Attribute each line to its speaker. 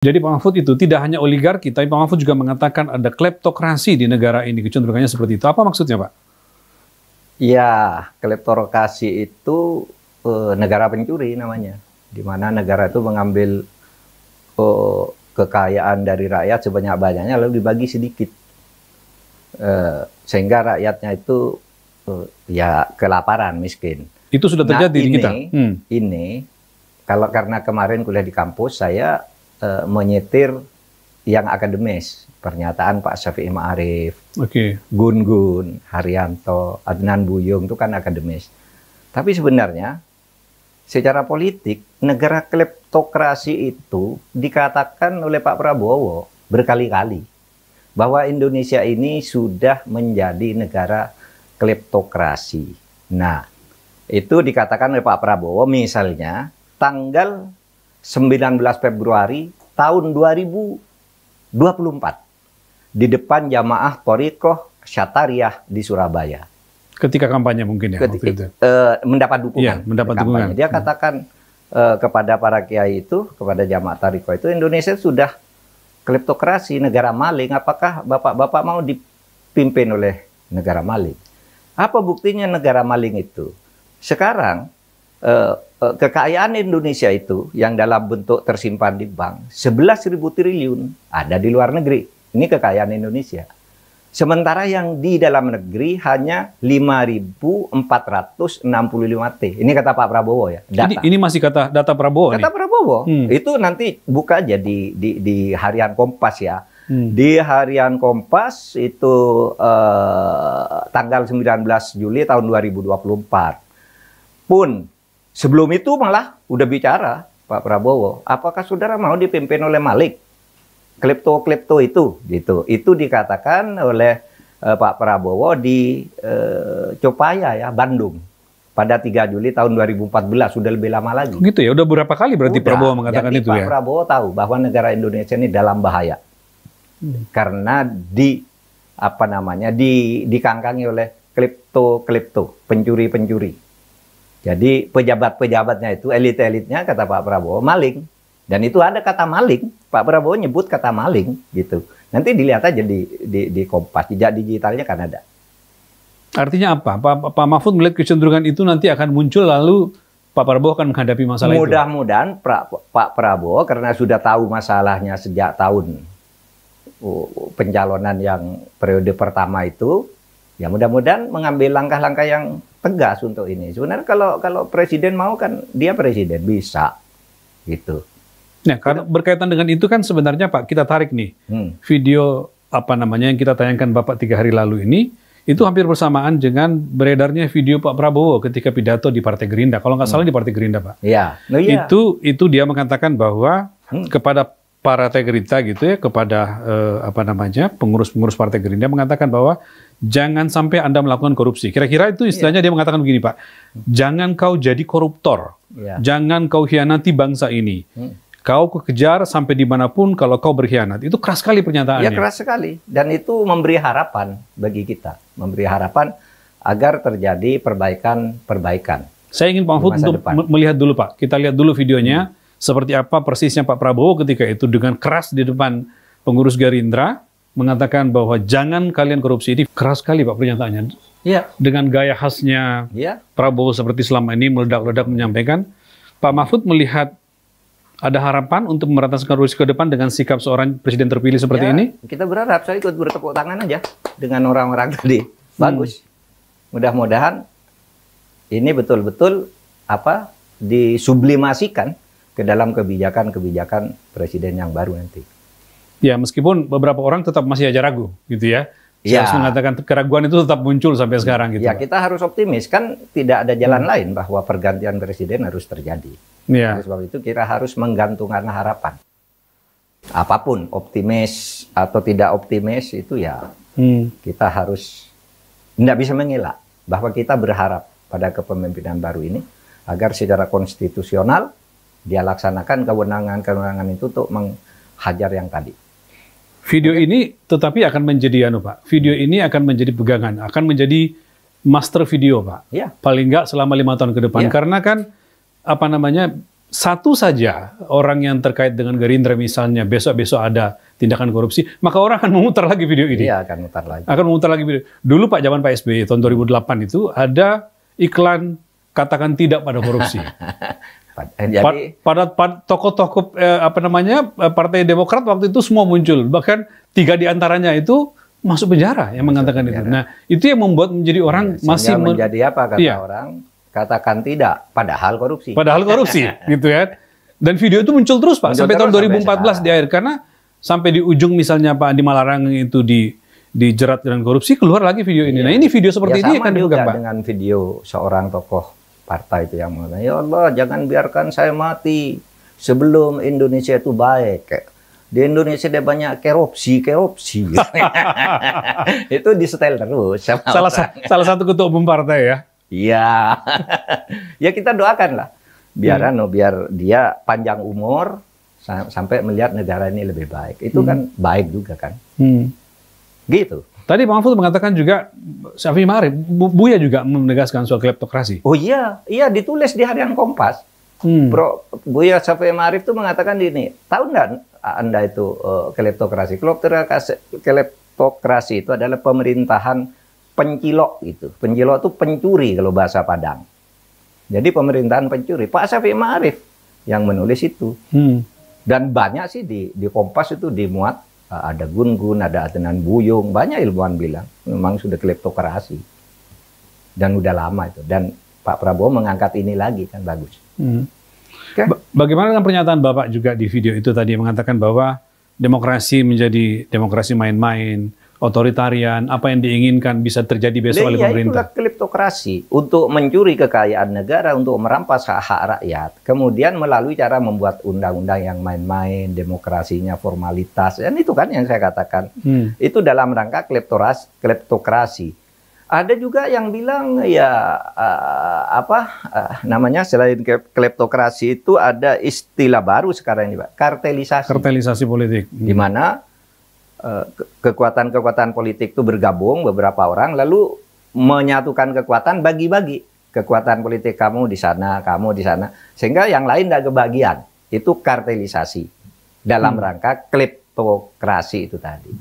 Speaker 1: Jadi Pak Mahfud itu tidak hanya oligarki, tapi Pak Mahfud juga mengatakan ada kleptokrasi di negara ini, kecenderungannya seperti itu. Apa maksudnya, Pak?
Speaker 2: Ya, kleptokrasi itu negara pencuri namanya, di mana negara itu mengambil kekayaan dari rakyat sebanyak-banyaknya lalu dibagi sedikit, sehingga rakyatnya itu ya kelaparan, miskin.
Speaker 1: Itu sudah terjadi di kita.
Speaker 2: Ini kalau karena kemarin kuliah di kampus, saya menyetir yang akademis, pernyataan Pak Syafi'i Ma'arif, Gun-Gun, Haryanto, Adnan Buyung, itu kan akademis. Tapi sebenarnya secara politik, negara kleptokrasi itu dikatakan oleh Pak Prabowo berkali-kali bahwa Indonesia ini sudah menjadi negara kleptokrasi. Nah, itu dikatakan oleh Pak Prabowo misalnya tanggal 19 Februari tahun 2024 di depan jamaah Thariqah Syatariah di Surabaya.
Speaker 1: Ketika kampanye mungkin ya?
Speaker 2: Mendapat dukungan.
Speaker 1: Ya, mendapat dukungan.
Speaker 2: Dia katakan kepada para kiai itu, kepada jamaah Thariqah itu, Indonesia sudah kleptokrasi, negara maling. Apakah bapak-bapak mau dipimpin oleh negara maling? Apa buktinya negara maling itu? Sekarang kekayaan Indonesia itu yang dalam bentuk tersimpan di bank 11.000 triliun ada di luar negeri. Ini kekayaan Indonesia. Sementara yang di dalam negeri hanya 5.465 T. Ini kata Pak Prabowo ya. Data.
Speaker 1: Ini masih data Prabowo.
Speaker 2: Kata Prabowo. Itu nanti buka aja di harian Kompas ya. Di harian Kompas itu tanggal 19 Juli tahun 2024. Pun sebelum itu malah udah bicara Pak Prabowo, apakah saudara mau dipimpin oleh Malik? Klepto-klepto itu, gitu. Itu dikatakan oleh Pak Prabowo di Copaya ya, Bandung. Pada 3 Juli tahun 2014, sudah lebih lama lagi.
Speaker 1: Gitu ya, udah berapa kali berarti Prabowo mengatakan itu ya?
Speaker 2: Pak Prabowo tahu bahwa negara Indonesia ini dalam bahaya. Karena dikangkangi oleh klepto-klepto, pencuri-pencuri. Jadi pejabat-pejabatnya itu, elit-elitnya kata Pak Prabowo maling. Dan itu ada kata maling. Pak Prabowo nyebut kata maling gitu. Nanti dilihat aja di Kompas, jejak digitalnya kan ada.
Speaker 1: Artinya apa? Pak Mahfud melihat kecenderungan itu nanti akan muncul lalu Pak Prabowo akan menghadapi masalah itu.
Speaker 2: Mudah-mudahan Pak Prabowo karena sudah tahu masalahnya sejak tahun pencalonan yang periode pertama itu, ya mudah-mudahan mengambil langkah-langkah yang tegas untuk ini. Sebenarnya kalau presiden mau kan dia presiden bisa gitu.
Speaker 1: Nah, karena berkaitan dengan itu kan sebenarnya Pak, kita tarik nih video yang kita tayangkan Bapak 3 hari lalu ini, itu hampir bersamaan dengan beredarnya video Pak Prabowo ketika pidato di Partai Gerindra. Kalau nggak salah di Partai Gerindra, Pak.
Speaker 2: Iya.
Speaker 1: Itu dia mengatakan bahwa kepada Partai Gerindra gitu ya, kepada pengurus-pengurus Partai Gerindra mengatakan bahwa jangan sampai Anda melakukan korupsi. Kira-kira itu istilahnya dia mengatakan begini, Pak. Jangan kau jadi koruptor. Jangan kau hianati bangsa ini. Kau kejar sampai dimanapun kalau kau berkhianat. Itu keras sekali pernyataannya.
Speaker 2: Ya keras sekali. Dan itu memberi harapan bagi kita. Memberi harapan agar terjadi perbaikan.
Speaker 1: Saya ingin Pak Mahfud untuk melihat dulu, Pak. Kita lihat dulu videonya. Seperti apa persisnya Pak Prabowo ketika itu dengan keras di depan pengurus Gerindra. Mengatakan bahwa jangan kalian korupsi. Ini keras sekali Pak pernyataannya.
Speaker 2: Ya.
Speaker 1: Dengan gaya khasnya Prabowo seperti selama ini meledak-ledak menyampaikan. Pak Mahfud melihat ada harapan untuk memberantas korupsi ke depan dengan sikap seorang presiden terpilih seperti ini?
Speaker 2: Kita berharap, saya ikut bertepuk tangan aja dengan orang-orang tadi. Bagus. Mudah-mudahan ini betul-betul disublimasikan ke dalam kebijakan-kebijakan presiden yang baru nanti.
Speaker 1: Ya, meskipun beberapa orang tetap masih aja ragu, gitu ya. Saya harus mengatakan keraguan itu tetap muncul sampai sekarang gitu.
Speaker 2: Ya, kita harus optimis. Kan tidak ada jalan lain bahwa pergantian presiden harus terjadi. Oleh sebab itu kita harus menggantungkan harapan. Apapun, optimis atau tidak optimis itu ya kita harus tidak bisa mengelak bahwa kita berharap pada kepemimpinan baru ini agar secara konstitusional dia laksanakan kewenangan-kewenangan itu untuk menghajar yang tadi.
Speaker 1: Video ini tetapi akan menjadi Pak. Video ini akan menjadi pegangan, akan menjadi master video, Pak.
Speaker 2: Ya.
Speaker 1: Paling nggak selama 5 tahun ke depan. Karena kan satu saja orang yang terkait dengan Gerindra misalnya besok-besok ada tindakan korupsi, maka orang akan memutar lagi video ini.
Speaker 2: Iya, akan memutar lagi.
Speaker 1: Akan memutar lagi video. Dulu zaman Pak SBY tahun 2008 itu ada iklan katakan tidak pada korupsi.
Speaker 2: Jadi
Speaker 1: pada tokoh-tokoh Partai Demokrat waktu itu semua muncul. Bahkan 3 diantaranya itu masuk penjara yang mengatakan itu. Nah, itu yang membuat menjadi orang masih
Speaker 2: menjadi apa kata orang? Katakan tidak, padahal korupsi.
Speaker 1: Padahal korupsi, gitu ya. Dan video itu muncul terus, Pak, sampai tahun 2014 di akhir. Karena sampai di ujung misalnya Pak Andi Malarangeng itu dijerat dengan korupsi, keluar lagi video ini. Nah, ini video seperti ini akan dipegang, Pak.
Speaker 2: Dengan video seorang tokoh partai itu yang mengatakan, ya Allah, jangan biarkan saya mati sebelum Indonesia itu baik. Di Indonesia ada banyak korupsi. Itu di-setel terus.
Speaker 1: Salah satu ketua umum partai ya.
Speaker 2: Iya, ya kita doakan lah, biar dia panjang umur sampai melihat negara ini lebih baik. Itu kan baik juga kan, gitu.
Speaker 1: Tadi Pak Mahfud mengatakan juga, Syafi'i Ma'arif, Buya juga menegaskan soal kleptokrasi.
Speaker 2: Oh iya, ditulis di Harian Kompas. Buya Syafi'i Ma'arif itu mengatakan ini, tahu nggak Anda itu kleptokrasi? Kleptokrasi itu adalah pemerintahan pencilok itu. Pencilok itu pencuri kalau bahasa Padang. Jadi pemerintahan pencuri. Pak Syafi'i Ma'arif yang menulis itu. Dan banyak sih di Kompas itu dimuat. Ada Gun-Gun, ada Adnan Buyung. Banyak ilmuwan bilang memang sudah kleptokrasi. Dan udah lama itu. Dan Pak Prabowo mengangkat ini lagi kan bagus. Okay.
Speaker 1: Bagaimana dengan pernyataan Bapak juga di video itu tadi mengatakan bahwa demokrasi menjadi demokrasi main-main, otoritarian, apa yang diinginkan bisa terjadi besok oleh pemerintah.
Speaker 2: Itulah kleptokrasi, untuk mencuri kekayaan negara, untuk merampas hak-hak rakyat, kemudian melalui cara membuat undang-undang yang main-main, demokrasinya formalitas, dan itu kan yang saya katakan. Itu dalam rangka kleptokrasi. Ada juga yang bilang ya selain kleptokrasi itu ada istilah baru sekarang ini, Pak, kartelisasi.
Speaker 1: Kartelisasi politik.
Speaker 2: Di mana kekuatan-kekuatan politik itu bergabung beberapa orang lalu menyatukan kekuatan, bagi-bagi kekuatan politik, kamu di sana sehingga yang lain tidak kebagian. Itu kartelisasi dalam rangka kleptokrasi itu tadi.